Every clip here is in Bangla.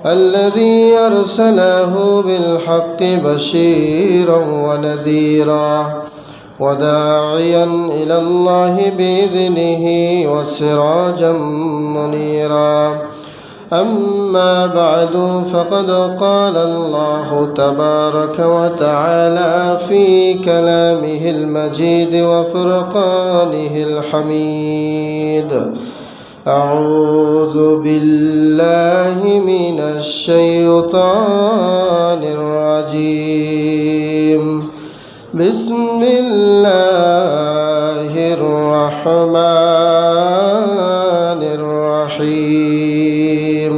الذي أرسله بالحق بشيرا ونذيرا وداعيا إلى الله بإذنه وسراجا منيرا أما بعد فقد قال الله تبارك وتعالى في كلامه المجيد وفرقانه الحميد أعوذ بالله من الشيطان الرجيم بسم الله الرحمن الرحيم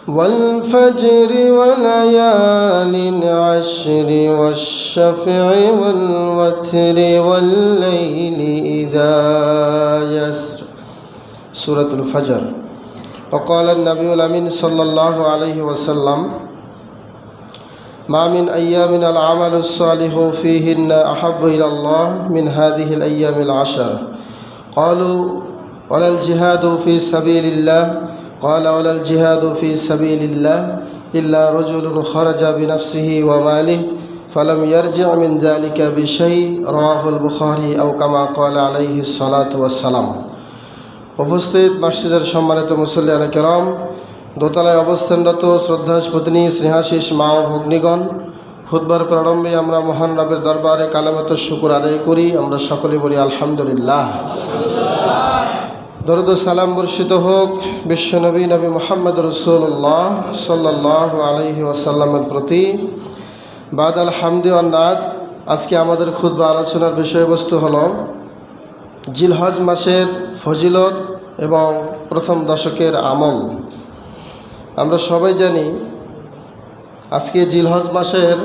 والفجر وليال عشر والشفع والوتر والليل إذا يسر سورة الفجر. وقال النبي الأمين صلى الله عليه وسلم ما من أيام العمل الصالح فيهن أحب إلى الله من هذه الأيام العشر. قالوا ولا الجهاد في سبيل الله؟ قال ولا الجهاد في سبيل الله إلا رجل خرج بنفسه وماله فلم يرجع من ذلك بشيء رواه البخاري أو كما قال عليه الصلاة والسلام. উপস্থিত মসজিদের সম্মানিত মুসল্লিয়ানে কেরাম, দোতলায় অবস্থানরত শ্রদ্ধাস্পতিনী স্নেহাশিস মা ও ভগ্নীগণ, খুতবার প্রারম্ভে আমরা মহান রবের দরবারে কালেমাত শুকর আদায় করি। আমরা সকলে বলি আলহামদুলিল্লাহ। দরুদ ও সালাম বর্ষিত হোক বিশ্বনবী নবী মুহাম্মদ রাসূলুল্লাহ সাল্লাল্লাহু আলাইহি ওয়াসাল্লামের প্রতি। বাদ আল হামদি ওয়ান নাত। আজকে আমাদের খুতবা আলোচনার বিষয়বস্তু হলো জিলহজ মাসের ফজিলত এবং প্রথম দশকের আমল। আমরা সবাই জানি আজকে জিলহজ মাসের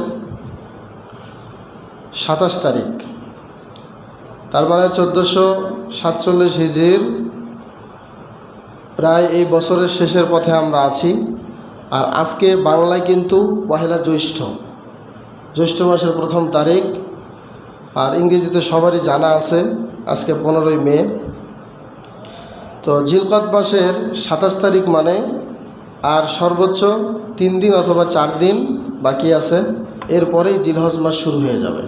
27 তারিখ, তার মানে 1447 হিজরির প্রায় এই বছরের শেষের পথে আমরা আছি। আর আজকে বাংলায় কিন্তু পহেলা জ্যৈষ্ঠ মাসের প্রথম তারিখ, আর ইংরেজিতে সবারই জানা আছে আজকে 15ই মে। তো জিলকদ মাসের 27 তারিখ মানে আর সর্বোচ্চ 3 দিন অথবা 4 দিন বাকি আছে, এরপরেই জিলহজ মাস শুরু হয়ে যাবে।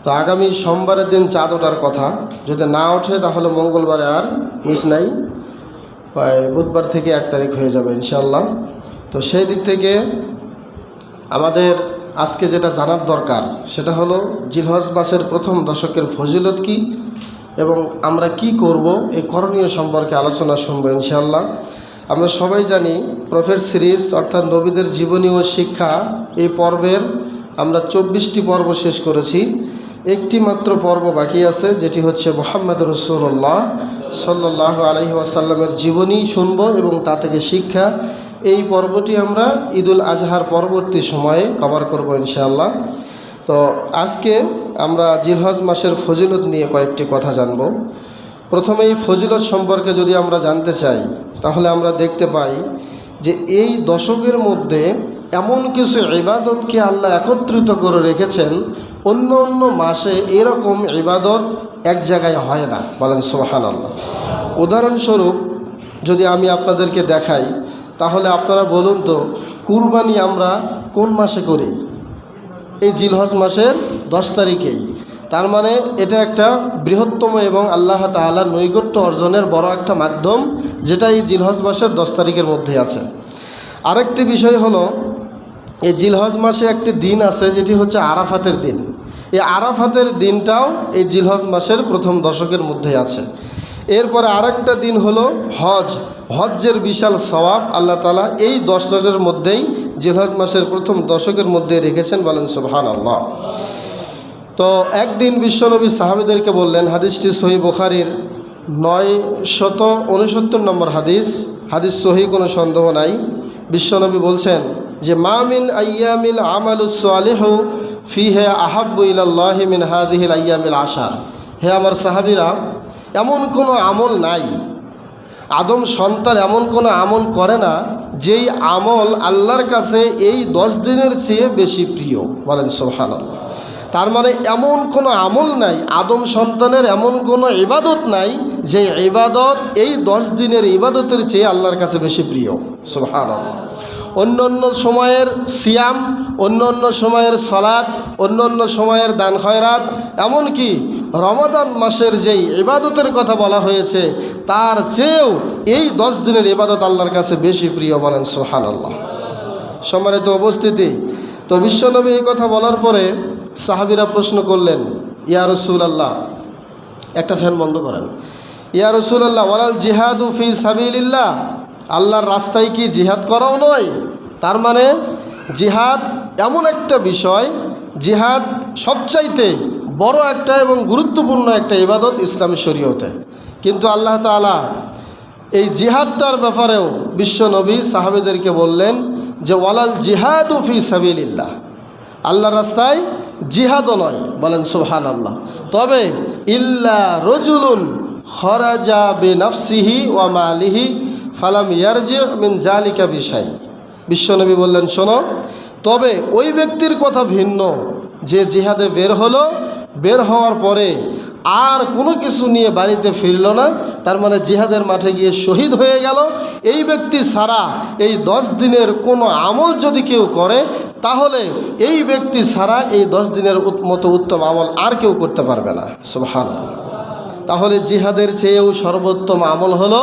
তো আগামী সোমবারের দিন চাঁদ ওঠার কথা, যদি না ওঠে তাহলে মঙ্গলবারে আর মিস নাই, বুধবার থেকে 1 তারিখ হয়ে যাবে ইনশাল্লাহ। তো সেই দিক থেকে আমাদের আজকে যেটা জানার দরকার সেটা হলো জিলহজ মাসের প্রথম দশকের ফজিলত কি এবং আমরা কি করব, এই করণীয় সম্পর্কে আলোচনা শুনবো ইনশাআল্লাহ। আমরা সবাই জানি প্রফেট সিরিজ অর্থাৎ নবীদের জীবনী ও শিক্ষা এই পর্বের আমরা 24টি পর্ব শেষ করেছি। একটি মাত্র পর্ব বাকি আছে, যেটি হচ্ছে মুহাম্মদ রাসূলুল্লাহ সাল্লাল্লাহু আলাইহি ওয়াসাল্লামের জীবনী শুনব এবং তা থেকে শিক্ষা। এই পর্বটি আমরা ঈদুল আজহার পরবর্তী সময়ে কভার করব ইনশাআল্লাহ। তো আজকে আমরা জিলহজ মাসের ফজিলত নিয়ে কয়েকটি কথা জানব। প্রথমেই ফজিলত সম্পর্কে যদি আমরা জানতে চাই তাহলে আমরা দেখতে পাই যে এই দশকের মধ্যে এমন কিছু ইবাদতকে আল্লাহ একত্রিত করে রেখেছেন, অন্য অন্য মাসে এরকম ইবাদত এক জায়গায় হয় না। বলেন সুবহানাল্লাহ। উদাহরণস্বরূপ যদি আমি আপনাদেরকে দেখাই তাহলে আপনারা বলুন তো, কুরবানি আমরা কোন মাসে করি? এই জিলহজ মাসের 10 তারিখেই। তার মানে এটা একটা বৃহত্তম এবং আল্লাহ তাআলার নৈকট্য অর্জনের বড় একটা মাধ্যম, যেটা এই জিলহজ মাসের 10 তারিখের মধ্যে আছে। আরেকটি বিষয় হলো এই জিলহজ মাসে একটি দিন আছে যেটি হচ্ছে আরাফাতের দিন। এই আরাফাতের দিনটাও এই জিলহজ মাসের প্রথম দশকের মধ্যে আছে। এরপরে আরেকটা দিন হলো হজ্জের বিশাল সওয়াব আল্লাহ তাআলা এই 10 দশকের মধ্যেই জিলহজ মাসের প্রথম দশকের মধ্যে রেখেছেন। বলেন সুবহানাল্লাহ। তো একদিন বিশ্বনবী সাহাবীদেরকে বললেন, হাদিসটি সহিহ বুখারীর 969 নম্বর হাদিস সহিহ, কোনো সন্দেহ নাই। বিশ্বনবী বলছেন যে মা মিন আইয়ামিল আমালুস সালিহু ফিহা আহাব্বু ইলাল্লাহি মিন হাযিহিল আইয়ামিল আশার। হে আমার সাহাবীরা, এমন কোনো আমল নাই, আদম সন্তান এমন কোনো আমল করে না যেই আমল আল্লাহর কাছে এই 10 দিনের চেয়ে বেশি প্রিয়। বলেন সুবহানাল্লাহ। তার মানে এমন কোনো আমল নাই, আদম সন্তানের এমন কোনো ইবাদত নাই যে ইবাদত এই 10 দিনের ইবাদতের চেয়ে আল্লাহর কাছে বেশি প্রিয়। সুবহানাল্লাহ। অন্য অন্য সময়ের সিয়াম, অন্য অন্য সময়ের সালাত, অন্য অন্য সময়ের দান খয়রাত, এমনকি রমাদান মাসের যেই ইবাদতের কথা বলা হয়েছে তার চেয়েও এই 10 দিনের ইবাদত আল্লাহর কাছে বেশি প্রিয়। বলেন সুবহানাল্লাহ। সম্মানিত উপস্থিতি, তো বিশ্বনবী এই কথা বলার পরে সাহাবীরা প্রশ্ন করলেন, ইয়া রাসূলুল্লাহ, একটা ফ্যান বন্ধ করেন, ইয়া রাসূলুল্লাহ ওয়ালাল জিহাদু ফি সাবিলিল্লাহ, আল্লাহর রাস্তায় কি জিহাদ করাও নয়? তার মানে জিহাদ এমন একটা বিষয়, জিহাদ সবচাইতে বড় একটা এবং গুরুত্বপূর্ণ একটা ইবাদত ইসলামী শরীয়তে, কিন্তু আল্লাহ তাআলা এই জিহাদটার ব্যাপারেও বিশ্বনবী সাহাবীদেরকে বললেন যে ওয়ালাল জিহাদু ফি সাবিলিল্লাহ, আল্লাহর রাস্তায় জিহাদও নয়। বলেন সুবহানাল্লাহ। তবে ইল্লা রজুলুন খরাজা বিনাফসিহি ওয়া মালিহি ফালাম ইয়ারজি মিন জালিকা বিশাই। বিশ্বনবী বললেন, শোনো, তবে ওই ব্যক্তির কথা ভিন্ন যে জিহাদে বের হলো, বের হওয়ার পরে আর কোনো কিছু নিয়ে বাড়িতে ফিরল না, তার মানে জিহাদের মাঠে গিয়ে শহীদ হয়ে গেল। এই ব্যক্তি ছাড়া এই 10 দিনের কোনো আমল যদি কেউ করে, তাহলে এই ব্যক্তি ছাড়া এই 10 দিনের মতো উত্তম আমল আর কেউ করতে পারবে না। সুবহানাল্লাহ। তাহলে জিহাদের চেয়েও সর্বোত্তম আমল হলো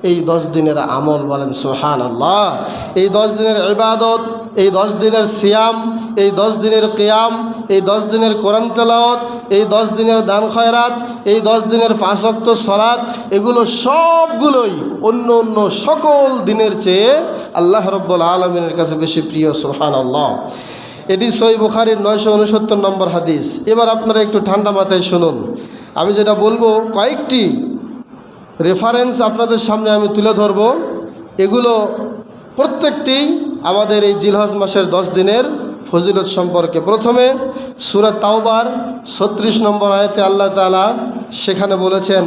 এই 10 দিনের আমল। বলেন সুবহানাল্লাহ। এই 10 দিনের ইবাদত, এই 10 দিনের সিয়াম, এই 10 দিনের কিয়াম, এই 10 দিনের কোরআন তেলাওয়াত, এই 10 দিনের দান খয়রাত, এই 10 দিনের 5 ওয়াক্ত সালাত, এগুলো সবগুলোই অন্য অন্য সকল দিনের চেয়ে আল্লাহ রাব্বুল আলামিনের কাছে বেশি প্রিয়। সুবহানাল্লাহ। এটি সহিহ বুখারীর 969 নম্বর হাদিস। এবার আপনারা একটু ঠান্ডা মাথায় শুনুন, আমি যেটা বলবো কয়েকটি রেফারেন্স আপনাদের সামনে আমি তুলে ধরব। এগুলো প্রত্যেকটি আমাদের এই জিলহজ মাসের 10 দিনের ফজিলত সম্পর্কে। প্রথমে সূরা তাওবার 36 নম্বর আয়াতে আল্লাহ তাআলা সেখানে বলেছেন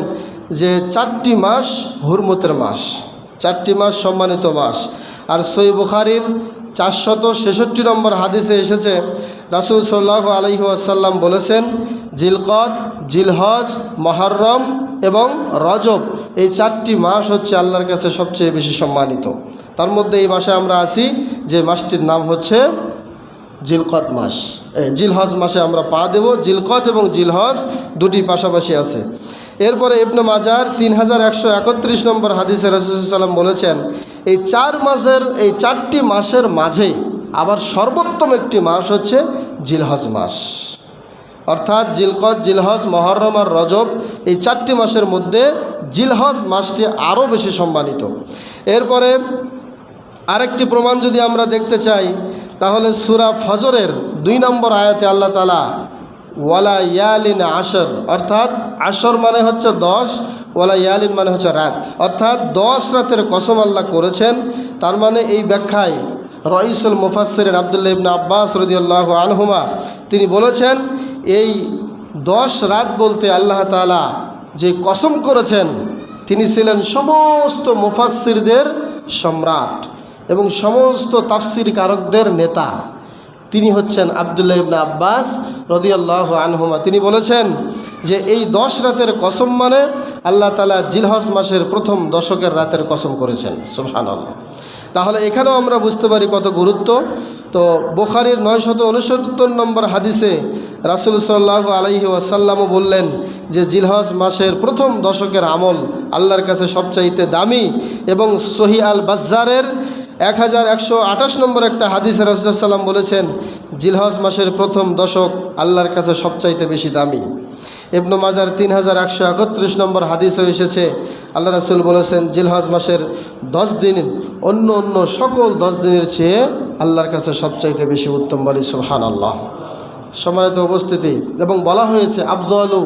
যে 4টি মাস হুরমতের মাস, 4টি মাস সম্মানিত মাস। আর সহিহ বুখারীর 466 নম্বর হাদিসে এসেছে, রাসূল সাল্লাল্লাহু আলাইহি ওয়াসাল্লাম বলেছেন, জিলকদ, জিলহজ, মুহররম এবং রজব, এই 4টি মাস হচ্ছে আল্লাহর কাছে সবচেয়ে বেশি সম্মানিত। তার মধ্যে এই মাসে আমরা আছি যে মাসটির নাম হচ্ছে জিলকদ মাস। জিলহজ মাসে আমরা পা দেব। জিলকদ এবং জিলহজ দুটি পাশাপাশি আছে। এরপরে ইবনে মাজার 3131 নম্বর হাদিসে রাসূল সাল্লাল্লাহু আলাইহি ওয়াসাল্লাম বলেছেন, এই 4 মাসের, এই 4টি মাসের মাঝে আবার সর্বোত্তম একটি মাস হচ্ছে জিলহজ মাস। অর্থাৎ জিলকদ, জিলহজ, মুহররম আর রজব, এই 4টি মাসের মধ্যে জিলহজ মাসটি আরও বেশি সম্মানিত। এরপরে আরেকটি প্রমাণ যদি আমরা দেখতে চাই, তাহলে সূরা ফজরের 2 নম্বর আয়াতে আল্লাহ তাআলা ওয়ালা ইয়ালিন আশর, অর্থাৎ আশর মানে হচ্ছে 10, ওয়ালা ইয়ালিন মানে হচ্ছে রাত, অর্থাৎ 10 রাতের কসম আল্লাহ করেছেন। তার মানে এই ব্যাখ্যায় রাইসুল মুফাসসিরিন আব্দুল্লাহ ইবনে আব্বাস রাদিয়াল্লাহু আনহুমা তিনি বলেছেন, এই 10 রাত বলতে আল্লাহ তাআলা যে কসম করেছেন, তিনি ছিলেন সমস্ত মুফাসসিরদের সম্রাট এবং সমস্ত তাফসির কারকদের নেতা। তিনি হচ্ছেন আব্দুল্লাহ ইবনে আব্বাস রাদিয়াল্লাহু আনহুমা। তিনি বলেছেন যে এই 10 রাতের কসম মানে আল্লাহ তাআলা জিলহজ মাসের প্রথম দশকের রাতের কসম করেছেন। সুবহানাল্লাহ। তাহলে এখানেও আমরা বুঝতে পারি কত গুরুত্ব। তো বুখারীর 969 নম্বর হাদিসে রাসূল সাল্লাল্লাহু আলাইহি ওয়াসাল্লামও বললেন যে জিলহজ মাসের প্রথম দশকের আমল আল্লাহর কাছে সবচাইতে দামি। এবং সহিহ আল বাজ্জারের 1128 নম্বর একটা হাদিসে রাসূল সাল্লাল্লাহু আলাইহি ওয়াসাল্লাম বলেছেন, জিলহজ মাসের প্রথম দশক আল্লাহর কাছে সবচাইতে বেশি দামি। ইবনে মাজার 3131 নম্বর হাদিসে এসেছে, আল্লাহ রাসূল বলেছেন, জিলহজ মাসের 10 দিন অন্য অন্য সকল 10 দিনের চেয়ে আল্লাহর কাছে সবচাইতে বেশি উত্তম। বলি সুবহানাল্লাহ। সম্মানিত উপস্থিতি, এবং বলা হয়েছে আফজালু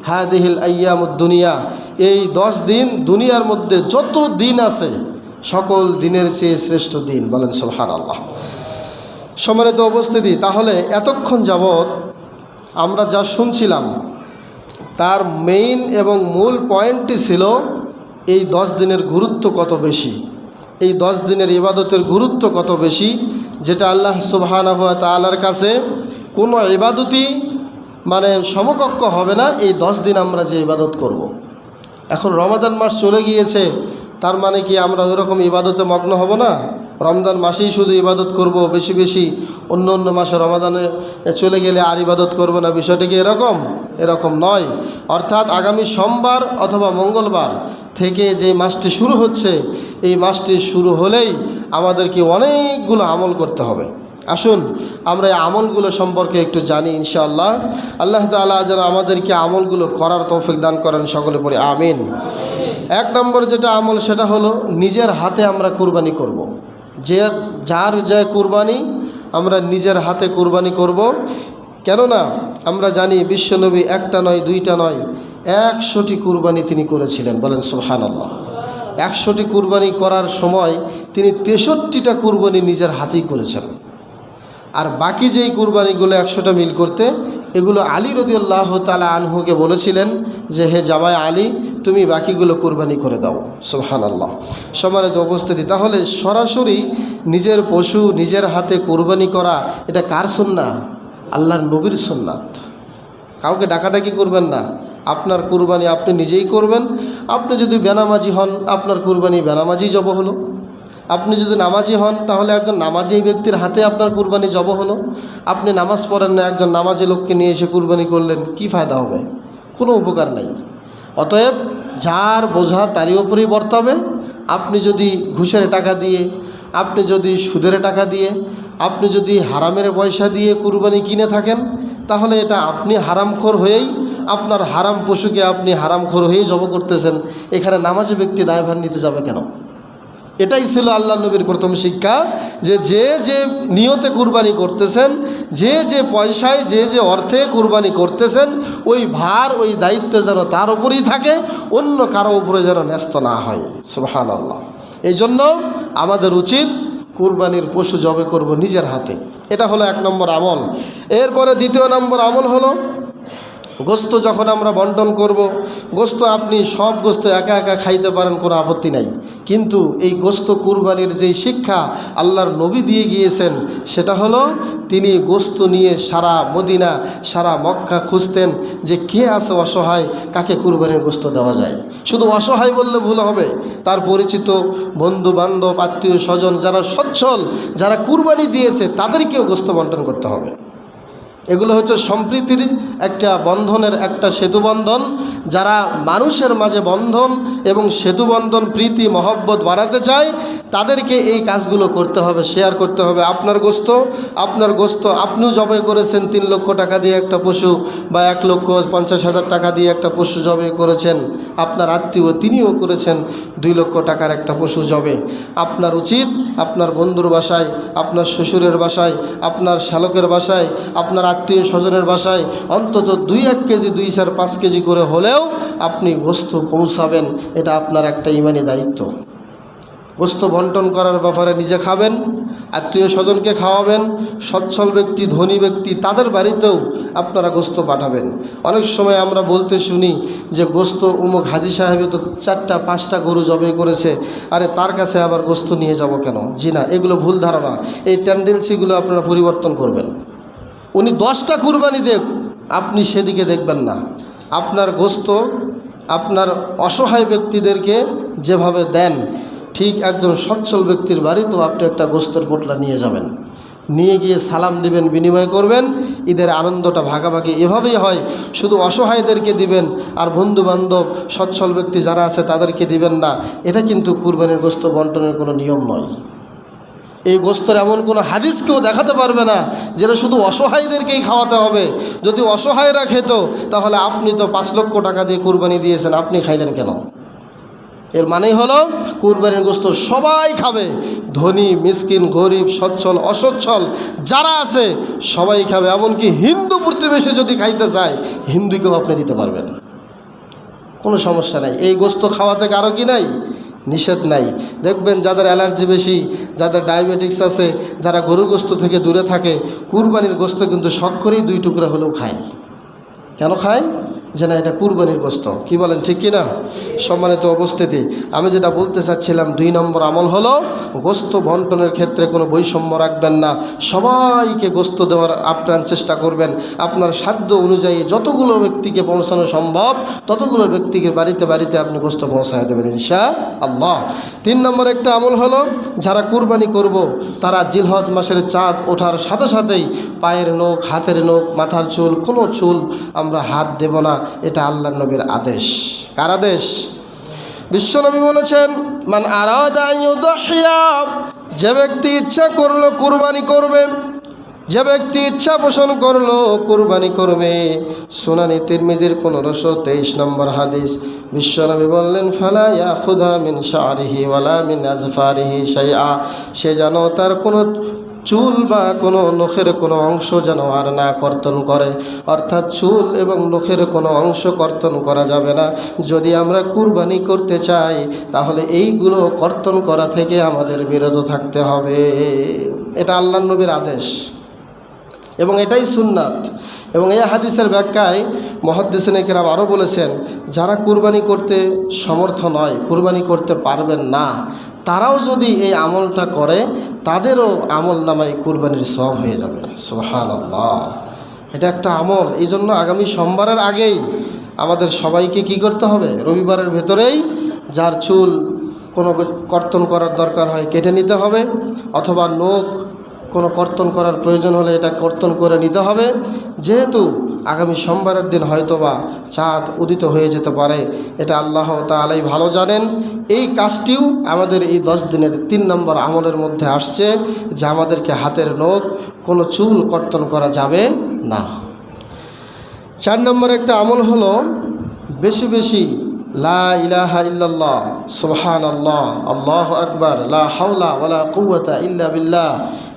হাদিহিল আইয়ামুদ দুনিয়া, এই 10 দিন দুনিয়ার মধ্যে যত দিন আছে সকল দিনের চেয়ে শ্রেষ্ঠ দিন। বলেন সুবহানাল্লাহ। সম্মানিত উপস্থিতি, তাহলে এতক্ষণ যাবৎ আমরা যা শুনছিলাম তার মেইন এবং মূল পয়েন্টটি ছিল এই 10 দিনের গুরুত্ব কত বেশি, এই 10 দিনের ইবাদতের গুরুত্ব কত বেশি, যেটা আল্লাহ সুবহানাহু ওয়া তাআলার কাছে কোনো ইবাদতই মানে সমকক্ষ হবে না এই 10 দিন আমরা যে ইবাদত করব। এখন রমাদান মাস চলে গিয়েছে, তার মানে কি আমরা ওইরকম ইবাদতে মগ্ন হব না? রমজান মাসেই শুধু ইবাদত করব, বেশি বেশি অন্য অন্য মাসে রমাদানে চলে গেলে আর ইবাদত করব না, বিষয়টা কি এরকম নয়। অর্থাৎ আগামী সোমবার অথবা মঙ্গলবার থেকে যে মাসটি শুরু হচ্ছে, এই মাসটি শুরু হলেই আমাদেরকে অনেকগুলো আমল করতে হবে। আসুন আমরা এই আমলগুলো সম্পর্কে একটু জানি ইনশাআল্লাহ। আল্লাহ তাআলা যেন আমাদেরকে আমলগুলো করার তৌফিক দান করেন, সকলে পড়ে আমিন। 1 নম্বর যেটা আমল সেটা হলো নিজের হাতে আমরা কুরবানি করব। যার যে কুরবানি আমরা নিজের হাতে কুরবানি করব। কেননা আমরা জানি বিশ্বনবী একটা নয়, দুইটা নয়, 100টি কুরবানি তিনি করেছিলেন। বলেন সুবহানাল্লাহ। 100টি কুরবানি করার সময় তিনি 63টা কুরবানি নিজের হাতেই করেছেন। আর বাকি যেই কুরবানিগুলো 100টা মিল করতে, এগুলো আলী রাদিয়াল্লাহু তাআলা আনহুকে বলেছিলেন যে হে জামাই আলী, তুমি বাকিগুলো কুরবানি করে দাও। সুবহানাল্লাহ। সম্মানিত উপস্থিতি, তাহলে সরাসরি নিজের পশু নিজের হাতে কুরবানি করা এটা কার সুন্নাহ? আল্লাহর নবীর সুন্নাত। কাউকে ডাকাডাকি করবেন না, আপনার কুরবানি আপনি নিজেই করবেন। আপনি যদি বেনামাজি হন, আপনার কুরবানি বেনামাজি জব হলো। আপনি যদি নামাজি হন, তাহলে একজন নামাজি ব্যক্তির হাতে আপনার কুরবানি জব হলো। আপনি নামাজ পড়েন না, একজন নামাজি লোককে নিয়ে এসে কুরবানি করলেন, কি ফায়দা হবে? কোনো উপকার নাই। অতএব যার বোঝা তারই উপরেই বর্তাবে। আপনি যদি ঘুষের টাকা দিয়ে, আপনি যদি সুদের টাকা দিয়ে, আপনি যদি হারামের পয়সা দিয়ে কুরবানি কিনে থাকেন, তাহলে এটা আপনি হারামখোর হয়েই, আপনার হারাম পশুকে আপনি হারামখোর হয়েই জব করতেছেন। এখানে নামাজি ব্যক্তি দায়ভার নিতে যাবে কেন? এটাই ছিল আল্লাহ নবীর প্রথম শিক্ষা, যে যে নিয়তে কুরবানি করতেছেন, যে পয়সায় যে অর্থে কুরবানি করতেছেন, ওই ভার ওই দায়িত্ব যেন তার উপরেই থাকে, অন্য কারো উপরে যেন ন্যস্ত না হয়। সুবহানাল্লাহ। এই জন্য আমাদের উচিত কুরবানির পশু জবে করব নিজের হাতে। এটা হলো 1 নম্বর আমল। এরপরে 2 নম্বর আমল হলো গোস্ত যখন আমরা বন্টন করব, গোস্ত আপনি সব গোস্ত একা একা খাইতে পারেন, কোনো আপত্তি নাই। কিন্তু এই গোস্ত কুরবানির যেই শিক্ষা আল্লাহর নবী দিয়ে গিয়েছেন, সেটা হলো তিনি গোস্ত নিয়ে সারা মদিনা, সারা মক্কা খুঁজতেন যে কে আছে অসহায়, কাকে কুরবানির গোস্ত দেওয়া যায়। শুধু অসহায় বললে ভুল হবে, তার পরিচিত বন্ধু বান্ধব, আত্মীয় স্বজন যারা সচ্ছল, যারা কুরবানি দিয়েছে, তাদেরকেও গোস্ত বন্টন করতে হবে। এগুলো হচ্ছে সম্প্রীতির একটা বন্ধনের একটা সেতুবন্ধন। যারা মানুষের মাঝে বন্ধন এবং সেতুবন্ধন, প্রীতি মহব্বত বাড়াতে চায়, তাদেরকে এই কাজগুলো করতে হবে, শেয়ার করতে হবে। আপনার গোস্ত আপনিও জবাই করেছেন 3 লক্ষ টাকা দিয়ে একটা পশু, বা 1,50,000 টাকা দিয়ে একটা পশু জবাই করেছেন। আপনার আত্মীয় তিনিও করেছেন 2 লক্ষ টাকার একটা পশু জবে। আপনার উচিত আপনার বন্ধুর বাসায়, আপনার শ্বশুরের বাসায়, আপনার শ্যালকের বাসায়, আপনার আত্মীয় স্বজনের বাসায় অন্তত 2-1 কেজি, 2-4-5 কেজি করে হলেও আপনি গোস্ত পৌঁছাবেন। এটা আপনার একটা ইমানি দায়িত্ব। গোস্ত বন্টন করার ব্যাপারে নিজে খাবেন, আত্মীয় স্বজনকে খাওয়াবেন, সচ্ছল ব্যক্তি, ধনী ব্যক্তি, তাদের বাড়িতেও আপনারা গোস্ত পাঠাবেন। অনেক সময় আমরা বলতে শুনি যে গোস্ত অমুক হাজি সাহেবে তো 4-5টা গরু জবাই করেছে, আরে তার কাছে আবার গোস্ত নিয়ে যাব কেন? জি না, এগুলো ভুল ধারণা। এই টেন্ডেন্সিগুলো আপনারা পরিবর্তন করবেন। উনি 10টা কুরবানি দেখ, আপনি সেদিকে দেখবেন না। আপনার গোস্ত আপনার অসহায় ব্যক্তিদেরকে যেভাবে দেন, ঠিক একজন সচ্ছল ব্যক্তির বাড়িতেও আপনি একটা গোস্তের পোটলা নিয়ে যাবেন, নিয়ে গিয়ে সালাম দিবেন, বিনিময় করবেন। ঈদের আনন্দটা ভাগাভাগি এভাবেই হয়। শুধু অসহায়দেরকে দিবেন আর বন্ধু বান্ধব, সচ্ছল ব্যক্তি যারা আছে তাদেরকে দিবেন না, এটা কিন্তু কুরবানির গোস্ত বন্টনের কোনো নিয়ম নয়। এই গোস্তের এমন কোনো হাদিস কেউ দেখাতে পারবে না যেটা শুধু অসহায়দেরকেই খাওয়াতে হবে। যদি অসহায়রা খেত, তাহলে আপনি তো 5 লক্ষ টাকা দিয়ে কুরবানি দিয়েছেন, আপনি খাইলেন কেন? এর মানেই হলো কুরবানির গোস্ত সবাই খাবে, ধনী মিসকিন, গরিব, সচ্ছল অসচ্ছল যারা আছে সবাই খাবে। এমনকি হিন্দু প্রতিবেশী যদি খাইতে চায়, হিন্দুকেও আপনি দিতে পারবেন, কোনো সমস্যা নাই। এই গোস্ত খাওয়াতে কারো কি নাই? নিষেধ নাই। দেখবেন যাদের অ্যালার্জি বেশি, যাদের ডায়াবেটিক্স আছে, যারা গরুর গোস্ত থেকে দূরে থাকে, কুরবানির গোস্ত কিন্তু শখ করেই 2 টুকরা হলেও খায়। কেন খায়? যে না এটা কুরবানির গোস্ত। কি বলেন, ঠিক কি না? সম্মানিত উপস্থিতি, আমি যেটা বলতে চাচ্ছিলাম 2 নম্বর আমল হলো গোস্ত বন্টনের ক্ষেত্রে কোনো বৈষম্য রাখবেন না, সবাইকে গোস্ত দেওয়ার আপ্রাণ চেষ্টা করবেন। আপনার সাধ্য অনুযায়ী যতগুলো ব্যক্তিকে পৌঁছানো সম্ভব ততগুলো ব্যক্তিকে বাড়িতে বাড়িতে আপনি গোস্ত পৌঁছায় দেবেন ইনশাআল্লাহ। 3 নম্বর একটা আমল হলো যারা কুরবানি করব তারা জিলহজ মাসের চাঁদ ওঠার সাথে সাথেই পায়ের নখ, হাতের নখ, মাথার চুল, কোনো চুল আমরা হাত দেব না। এটা আল্লাহর নবীর আদেশ। কার আদেশ? বিশ্বনবী বলেছেন, মান আরাদা আন ইউদহিয়া, যে ব্যক্তি ইচ্ছা করলো কুরবানি করবে, যে ব্যক্তি ইচ্ছা পোষণ করলো কুরবানি করবে। সুনানি তিরমিজির 1523 নম্বর হাদিস। বিশ্বনবী বললেন, ফালা ইয়াখুদা মিন শারিহি ওয়ালা মিন আজফারিহি শাইআ, সে যেন তার কোনো চুল বা কোনো নখের কোনো অংশ যেন আর না কর্তন করে। অর্থাৎ চুল এবং নখের কোনো অংশ কর্তন করা যাবে না। যদি আমরা কুরবানি করতে চাই তাহলে এইগুলো কর্তন করা থেকে আমাদের বিরত থাকতে হবে। এটা আল্লাহর নবীর আদেশ এবং এটাই সুন্নাত। এবং এই হাদিসের ব্যাখ্যায় মুহাদ্দিসিনে কেরাম আরও বলেছেন, যারা কুরবানি করতে সমর্থ নয়, কুরবানি করতে পারবেন না, তারাও যদি এই আমলটা করে তাদেরও আমল নামায় কুরবানির সওয়াব হয়ে যাবে। সুবহানাল্লাহ, এটা একটা আমল। এই জন্য আগামী সোমবারের আগেই আমাদের সবাইকে কি করতে হবে? রবিবারের ভেতরেই যার চুল কোনো কর্তন করার দরকার হয় কেটে নিতে হবে, অথবা নখ কোনো কর্তন করার প্রয়োজন হলে এটা কর্তন করে নিতে হবে। যেহেতু আগামী সোমবারের দিন হয়তোবা চাঁদ উদিত হয়ে যেতে পারে, এটা আল্লাহ তাআলাই ভালো জানেন। এই কাজটিও আমাদের এই 10 দিনের 3 নম্বর আমলের মধ্যে আসছে যে আমাদেরকে হাতের নখ, কোনো চুল কর্তন করা যাবে না। 4 নম্বর একটা আমল হলো বেশি বেশি লা ইলাহা ইল্লাল্লাহ, সুবহানাল্লাহ, আল্লাহু আকবার, লা হাওলা ওয়ালা কুওয়াতা ইল্লা বিল্লাহ,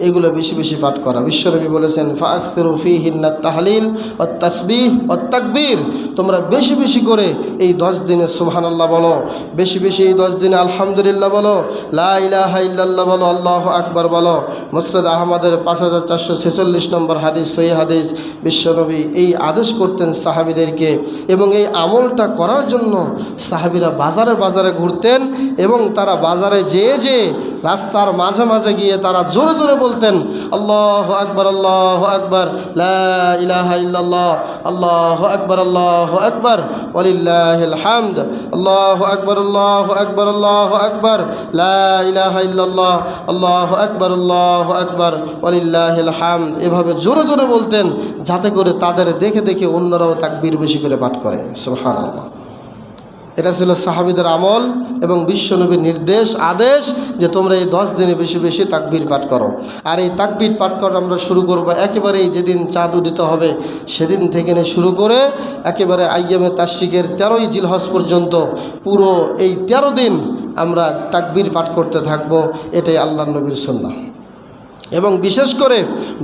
এগুলো বেশি বেশি পাঠ করা। বিশ্বনবী বলেছেন, ফাআকসিরু ফীহিন্না তাহলিল ওয়াত তাসবিহ ওয়াত তাকবীর, তোমরা বেশি বেশি করে এই 10 দিনে সুবহানাল্লাহ বলো, বেশি বেশি এই 10 দিনে আলহামদুলিল্লাহ বলো, লা ইলাহা ইল্লাল্লাহ বলো, আল্লাহু আকবার বলো। মুসনাদ আহমদের 5446 নম্বর হাদিস, সহিহ হাদিস। বিশ্বনবী এই আদেশ করতেন সাহাবীদেরকে, এবং এই আমলটা করার জন্য সাহাবীরা বাজারে বাজারে ঘুরতেন এবং তারা বাজারে যেয়ে রাস্তার মাঝে মাঝে গিয়ে তারা জোরে জোরে বলতেন, আল্লাহু আকবার, আল্লাহু আকবার, লা ইলাহা ইল্লাল্লাহ, আল্লাহু আকবার, আল্লাহু আকবার, ওয়ালিল্লাহিল হামদ, আল্লাহু আকবার, আল্লাহু আকবার, আল্লাহু আকবার, লা ইলাহা ইল্লাল্লাহ, আল্লাহু আকবার, আল্লাহু আকবার, ওয়ালিল্লাহিল হামদ। এভাবে জোরে জোরে বলতেন যাতে করে তাদের দেখে দেখে অন্যরাও তাকবীর বেশি করে পাঠ করে। সুবহানাল্লাহ, এটা ছিল সাহাবীদের আমল এবং বিশ্বনবীর নির্দেশ, আদেশ যে তোমরা এই 10 দিনে বেশি বেশি তাকবীর পাঠ করো। আর এই তাকবীর পাঠ করা আমরা শুরু করব একেবারেই যেদিন চাঁদ উদিত হবে সেদিন থেকে শুরু করে একেবারে আইয়ামে তাশরিকের 13ই জিলহজ পর্যন্ত পুরো এই 13 দিন আমরা তাকবীর পাঠ করতে থাকব। এটাই আল্লাহর নবীর সুন্নাহ। এবং বিশেষ করে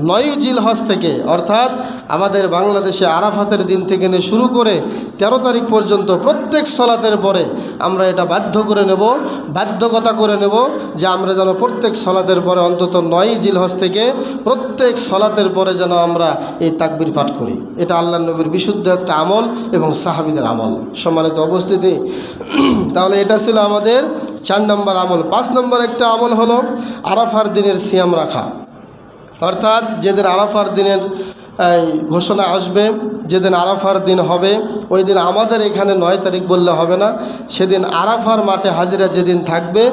9 জিলহজ থেকে, অর্থাৎ আমাদের বাংলাদেশে আরাফাতের দিন থেকে শুরু করে 13 তারিখ পর্যন্ত প্রত্যেক সলাতের পরে আমরা এটা বাধ্যকতা করে নেব যে আমরা যেন প্রত্যেক সলাতের পরে অন্তত 9 জিলহজ থেকে প্রত্যেক সলাতের পরে যেন আমরা এই তাকবীর পাঠ করি। এটা আল্লাহর নবীর বিশুদ্ধ একটা আমল এবং সাহাবীদের আমল। সম্মানিত উপস্থিতি, তাহলে এটা ছিল আমাদের 4 নম্বর আমল। 5 নম্বর একটা আমল হলো আরাফার দিনের সিয়াম রাখা। অর্থাৎ যেদিন আরাফার দিনের ঘোষণা আসবে, যেদিন আরাফার দিন হবে, ওই দিন আমাদের এখানে 9 তারিখ বললে হবে না, সেদিন আরাফার মাঠে হাজিরা যেদিন থাকবে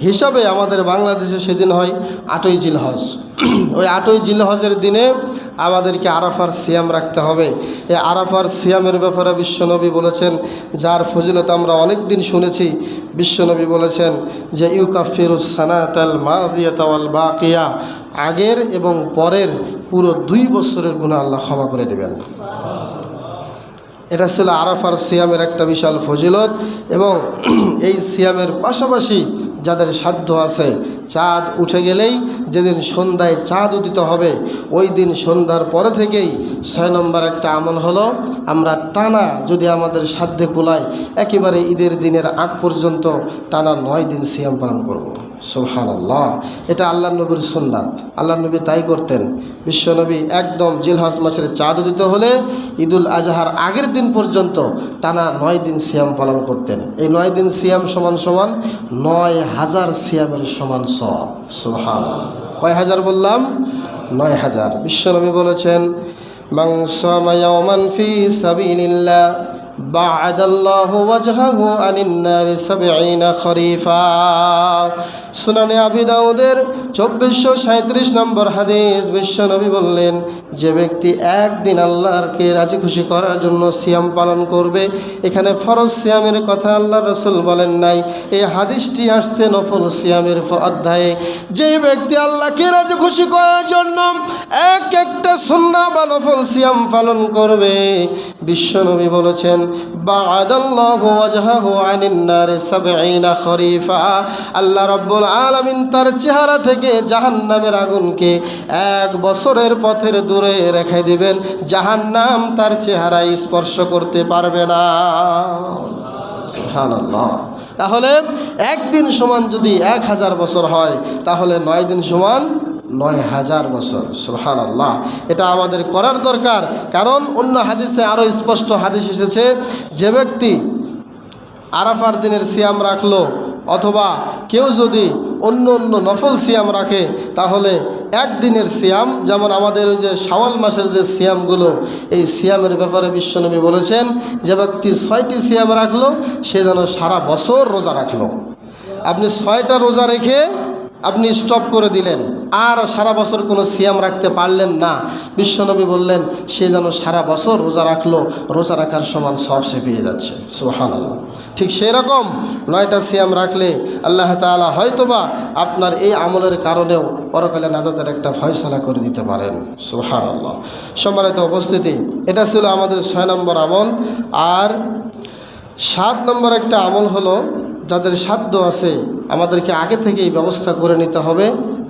হিসাবে আমাদের বাংলাদেশে সেদিন হয় 8ই জিলহজ। ওই 8ই জিলহজের দিনে আমাদেরকে আরাফার সিয়াম রাখতে হবে। এই আরাফার সিয়ামের ব্যাপারে বিশ্বনবী বলেছেন, যার ফজিলত আমরা অনেক দিন শুনেছি। বিশ্বনবী বলেছেন যে ইউকাফিরুস সানাতাল মাদিয়াতা ওয়াল বাকিয়া, আগের এবং পরের পুরো 2 বছরের গুনাহ আল্লাহ ক্ষমা করে দেবেন। এটা ছিল আরাফার সিয়ামের একটা বিশাল ফজিলত। এবং এই সিয়ামের পাশাপাশি যাদের সাধ্য আছে, চাঁদ উঠে গেলেই যেদিন সন্ধ্যায় চাঁদ উদিত হবে ওই দিন সন্ধ্যার পরে থেকেই 6 নম্বর একটা আমল হলো আমরা টানা, যদি আমাদের সাধ্যে কুলায়, একেবারে ঈদের দিনের আগ পর্যন্ত টানা 9 দিন সিয়াম পালন করব। সুবহানাল্লাহ। এটা আল্লাহ নবীর সুন্নাত, আল্লাহ নবী তাই করতেন। বিশ্বনবী একদম জিলহজ মাসের চাঁদ উদিত হলে ঈদুল আজহার আগের দিন পর্যন্ত টানা 9 দিন সিয়াম পালন করতেন। এই 9 দিন সিয়াম সমান সমান 9000 সিয়ামের সমান সওয়াব। সুবহানাল্লাহ। কয় হাজার বললাম? 9000। বিশ্বনবী বলেছেন, মান সামা ইয়াওমান ফি সাবিলিল্লাহ বা'আদাল্লাহু ওয়াজহাহু আনিন নারি 70 খরিফা। সুনানে আবি দাউদের 2437 নম্বর হাদিস। বিশ্বনবী বললেন, যে ব্যক্তি একদিন আল্লাহকে রাজি খুশি করার জন্য সিয়াম পালন করবে, এখানে ফরজ সিয়ামের কথা আল্লাহ রাসূল বলেন নাই, এই হাদিসটি আসছে নফল সিয়ামের অধ্যায়ে। যে ব্যক্তি আল্লাহকে রাজি খুশি করার জন্য একটা সুন্নাহ বা নফল সিয়াম পালন করবে, বিশ্বনবী বলেছেন, বা'আদাল্লাহু ওয়াজহাহু আনিন নারি 70 খরিফা। আল্লাহ রাব্বুল আলামিন তার চেহারা থেকে জাহান্নামের আগুনকে 1 বছরের পথের দূরে রেখে দিবেন, জাহান্নাম তার চেহারায় স্পর্শ করতে পারবে না। সুবহানাল্লাহ। তাহলে একদিন সমান যদি 1000 বছর হয়, তাহলে 9 দিন সমান 9000 বছর। সুবহানাল্লাহ। এটা আমাদের করার দরকার, কারণ অন্য হাদিসে আরও স্পষ্ট হাদিস এসেছে, যে ব্যক্তি আরাফার দিনের সিয়াম রাখলো অথবা কেউ যদি অন্য অন্য নফল সিয়াম রাখে, তাহলে একদিনের সিয়াম, যেমন আমাদের ওই যে শাওয়াল মাসের যে সিয়ামগুলো, এই সিয়ামের ব্যাপারে বিশ্বনবী বলেছেন, যে ব্যক্তি 6টি সিয়াম রাখলো সে যেন সারা বছর রোজা রাখলো। আপনি 6টা রোজা রেখে আপনি স্টপ করে দিলেন, আর সারা বছর কোনো সিয়াম রাখতে পারলেন না, বিশ্বনবী বললেন সে যেন সারা বছর রোজা রাখলো, রোজা রাখার সমান সব সে পেয়ে যাচ্ছে। সুবহানাল্লাহ। ঠিক সেই রকম 9টা সিয়াম রাখলে আল্লাহ তাআলা হয়তোবা আপনার এই আমলের কারণেও পরকালে নাজাতের একটা ফয়সালা করে দিতে পারেন। সুবহানাল্লাহ। সম্মানিত উপস্থিতি, এটা ছিল আমাদের 6 নম্বর আমল। আর 7 নম্বর একটা আমল হলো, যাদের সাধ্য আছে আমাদেরকে আগে থেকেই ব্যবস্থা করে নিতে হবে।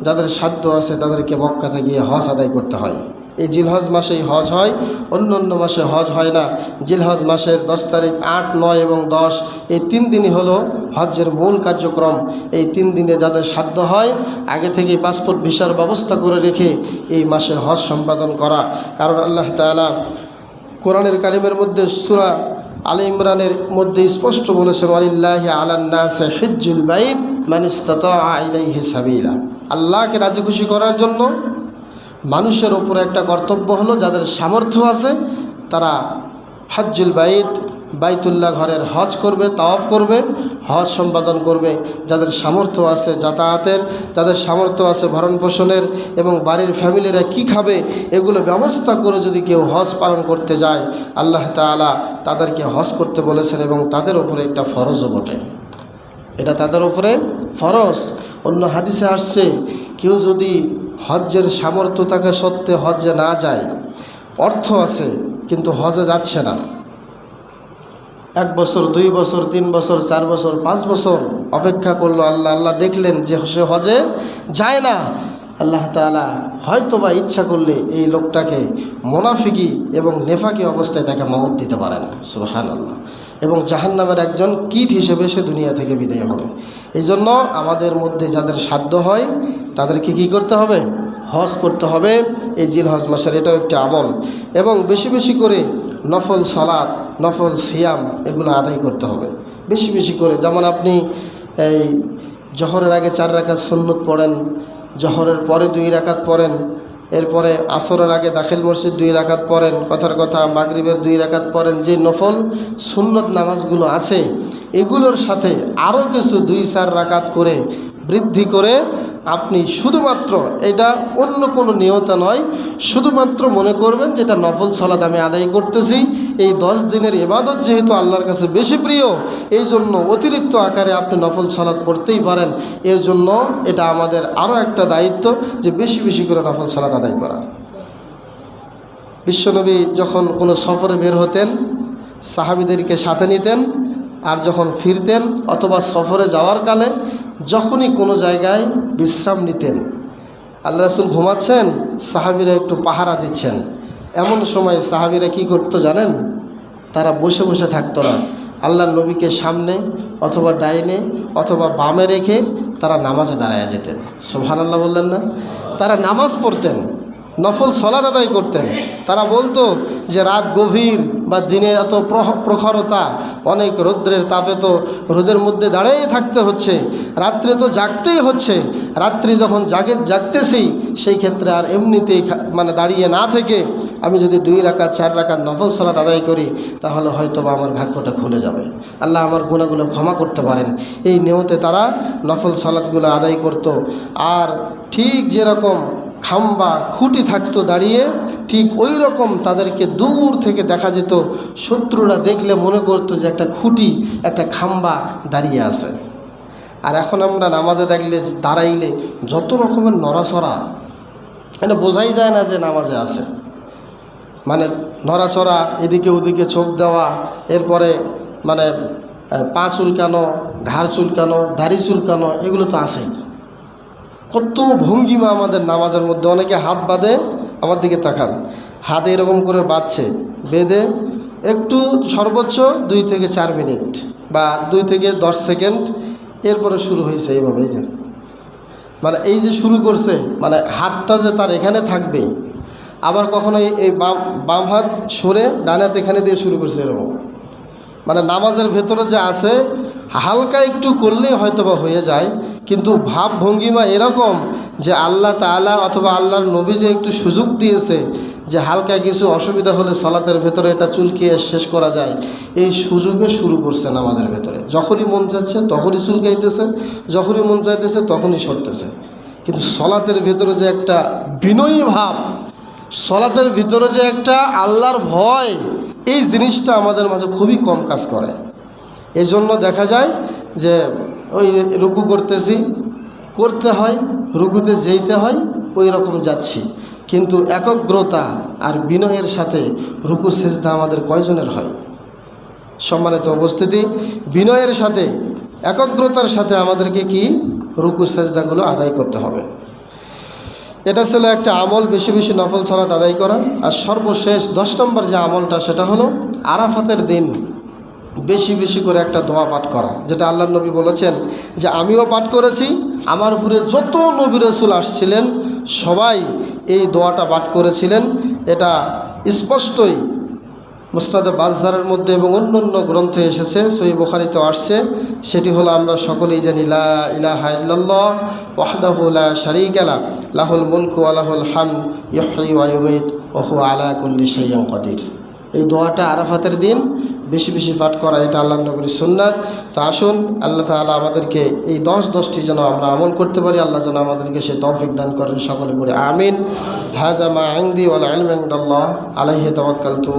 যাদের সাধ্য আছে তাদেরকে মক্কাতে গিয়ে হজ আদায় করতে হয়। এই জিলহজ মাসেই হজ হয়, অন্য অন্য মাসে হজ হয় না। জিলহজ মাসের 10 তারিখ, 8, 9 এবং 10 এই 3 দিনই হলো হজ্জের মূল কার্যক্রম। এই 3 দিনে যাদের সাধ্য হয় আগে থেকেই পাসপোর্ট ভিসার ব্যবস্থা করে রেখে এই মাসে হজ সম্পাদন করা। কারণ আল্লাহ তাআলা কোরআনের কারিমের মধ্যে সূরা আলে ইমরানের মধ্যে স্পষ্ট বলেছেন, ওয়ালিল্লাহি আলান নাসি হিজ্জুল বাইত মান ইসতাতাআ ইলাইহি সাবিলা। আল্লাহকে রাজি খুশি করার জন্য মানুষের ওপরে একটা কর্তব্য হলো, যাদের সামর্থ্য আছে তারা হজ্জুল বাইত, বাইতুল্লাহ ঘরের হজ করবে, তাওয়াফ করবে, হজ সম্পাদন করবে। যাদের সামর্থ্য আছে যাতায়াতের, যাদের সামর্থ্য আছে ভরণ পোষণের এবং বাড়ির ফ্যামিলিরা কি খাবে এগুলো ব্যবস্থা করে যদি কেউ হজ পালন করতে যায়, আল্লাহ তাআলা তাদেরকে হজ করতে বলেছেন এবং তাদের উপরে একটা ফরজও বটে। এটা তাদের উপরে ফরজ। অন্য হাদিসে আসছে, কেউ যদি হজ্জের সামর্থ্য থাকা সত্ত্বে হজ্জে না যায়, অর্থ আছে কিন্তু হজে যাচ্ছে না, 1 বছর, 2 বছর, 3 বছর, 4 বছর, 5 বছর অপেক্ষা করলো, আল্লাহ দেখলেন যে সে হজে যায় না, আল্লাহ তাআলা হয়তোবা ইচ্ছা করলে এই লোকটাকে মুনাফিকি এবং নেফাকি অবস্থায় তাকে মওত দিতে পারেন। সুবহানাল্লাহ। এবং জাহান্নামের একজন কীট হিসেবে সে দুনিয়া থেকে বিদায় হবে। এই জন্য আমাদের মধ্যে যাদের সাধ্য হয় তাদেরকে কি করতে হবে? হজ করতে হবে। এই জিলহজ মাসের এটাও একটা আমল। এবং বেশি বেশি করে নফল সালাত, নফল সিয়াম এগুলো আদায় করতে হবে বেশি বেশি করে। যেমন আপনি এই জহরের আগে 4 রাকাত সুন্নত পড়েন, জহরের পরে 2 রাকাত পড়েন, এরপরে আসরের আগে দাখিল মসজিদ 2 রাকাত পড়েন, কথার কথা মাগরিবের 2 রাকাত পড়েন। যে নফল সুন্নত নামাজগুলো আছে এগুলোর সাথে আরও কিছু 2-4 রাকাত করে বৃদ্ধি করে আপনি শুধুমাত্র, এটা অন্য কোনো নিয়ত নয়, শুধুমাত্র মনে করবেন যেটা নফল সালাত আমি আদায় করতেছি। এই 10 দিনের ইবাদত যেহেতু আল্লাহর কাছে বেশি প্রিয়, এই জন্য অতিরিক্ত আকারে আপনি নফল সালাত পড়তেই পারেন। এর জন্য এটা আমাদের আরও একটা দায়িত্ব যে বেশি বেশি করে নফল সালাত আদায় করা। বিশ্বনবী যখন কোনো সফরে বের হতেন সাহাবীদেরকে সাথে নিতেন, আর যখন ফিরতেন অথবা সফরে যাওয়ার কালে যখনই কোনো জায়গায় বিশ্রাম নিতেন, আল্লাহ রাসূল ঘুমাচ্ছেন, সাহাবীরা একটু পাহারা দিচ্ছেন, এমন সময় সাহাবীরা কি করতো জানেন? তারা বসে বসে থাকতো না, আল্লাহর নবীকে সামনে অথবা ডাইনে অথবা বামে রেখে তারা নামাজে দাঁড়ায় যেতেন। সুবহানাল্লাহ বললেন না? তারা নামাজ পড়তেন, নফল সালাত আদায় করতেন। তারা বলতো যে রাত গভীর বা দিনের এত প্রখরতা, অনেক রৌদ্রের তাপে তো রোদের মধ্যে দাঁড়িয়ে থাকতে হচ্ছে, রাত্রে তো জাগতেই হচ্ছে। রাত্রি যখন জাগতেছি সেই ক্ষেত্রে আর এমনিতেই মানে দাঁড়িয়ে না থেকে আমি যদি 2 রাকাত 4 রাকাত নফল সালাত আদায় করি তাহলে হয়তো বা আমার ভাগ্যটা খুলে যাবে, আল্লাহ আমার গুনাহগুলো ক্ষমা করতে পারেন। এই নিয়তে তারা নফল সালাতগুলো আদায় করত। আর ঠিক যেরকম খাম্বা খুঁটি থাকতো দাঁড়িয়ে, ঠিক ওই রকম তাদেরকে দূর থেকে দেখা যেত। শত্রুরা দেখলে মনে করতো যে একটা খুঁটি, একটা খাম্বা দাঁড়িয়ে আছে। আর এখন আমরা নামাজে দাঁড়াইলে যত রকমের নড়াচড়া, এটা বোঝাই যায় না যে নামাজে আছে। মানে নড়াচড়া, এদিকে ওদিকে চোখ দেওয়া, এরপরে মানে পা চুলকানো, ঘাড় চুলকানো, দাড়ি চুলকানো, এগুলো তো আছেই। কত ভঙ্গিমা আমাদের নামাজের মধ্যে। অনেকে হাত বাঁধে, আমার দিকে তাকান, হাতে এরকম করে বাঁধছে, বেঁধে একটু সর্বোচ্চ 2 থেকে 4 মিনিট বা 2 থেকে 10 সেকেন্ড, এরপরে শুরু হয়েছে এইভাবে। যে মানে এই যে শুরু করছে, মানে হাতটা যে তার এখানে থাকবে, আবার কখনো এই বাম হাত সরে ডান হাত এখানে দিয়ে শুরু করছে এরকম। মানে নামাজের ভেতরে যে আছে, হালকা একটু করলেই হয়তো বা হয়ে যায়, কিন্তু ভাব ভঙ্গিমা এরকম যে আল্লাহ তাআলা অথবা আল্লাহর নবী যে একটু সুযোগ দিয়েছে যে হালকা কিছু অসুবিধা হলে সালাতের ভেতরে এটা চুলকিয়ে শেষ করা যায়, এই সুযোগে শুরু করছে নামাজের ভেতরে। যখনই মন চাচ্ছে তখনই চুলকাইতেছে, যখনই মন চাইতেছে তখনই সরতেছে। কিন্তু সালাতের ভেতরে যে একটা বিনয়ী ভাব, সালাতের ভিতরে যে একটা আল্লাহর ভয়, এই জিনিসটা আমাদের মাঝে খুবই কম কাজ করে। এই জন্য দেখা যায় যে ওই রুকু করতে হয়, রুকুতে যেতে হয়, ওই রকম যাচ্ছি। কিন্তু একাগ্রতা আর বিনয়ের সাথে রুকু সেজদা আমাদের কয়জনের হয়? সম্মানিত উপস্থিতি, বিনয়ের সাথে একাগ্রতার সাথে আমাদেরকে কি রুকু সেজদাগুলো আদায় করতে হবে। এটা ছিল একটা আমল, বেশি বেশি নফল সালাত আদায় করা। আর সর্বশেষ 10 নম্বর যে আমলটা, সেটা হলো আরাফাতের দিন বেশি বেশি করে একটা দোয়া পাঠ করা, যেটা আল্লাহর নবী বলেছেন যে আমিও পাঠ করেছি, আমার উপরে যত নবী রাসূল আসছিলেন সবাই এই দোয়াটা পাঠ করেছিলেন। এটা স্পষ্টই মুসনাদে বাজ্জারের মধ্যে এবং অন্যান্য গ্রন্থে এসেছে, সহিহ বুখারীতে আসছে। সেটি হলো আমরা সকলেই জানি, লা ইলাহা ইল্লাল্লাহ ওয়াহদাহু লা শারীকা লাহু লাহুল মুলকু ওয়া লাহুল হামদ ইহয়ি ওয়া ইউমীত ওয়া হুয়া আলা কুল্লি শাইইন কাদির। এই দোয়াটা আরাফাতের দিন বেশি বেশি পাঠ করা, এটা আল্লাহর নবীর সুন্নাত। তো আসুন আল্লাহ তাআলা আমাদেরকে এই 10টি যেন আমরা আমল করতে পারি, আল্লাহ যেন আমাদেরকে সে তৌফিক দান করেন। সকলে বলে আমিন। হাযা মা ইনদি ওয়াল ইলমু ইনদাল্লাহ আলাইহি তাওয়াক্কালতু।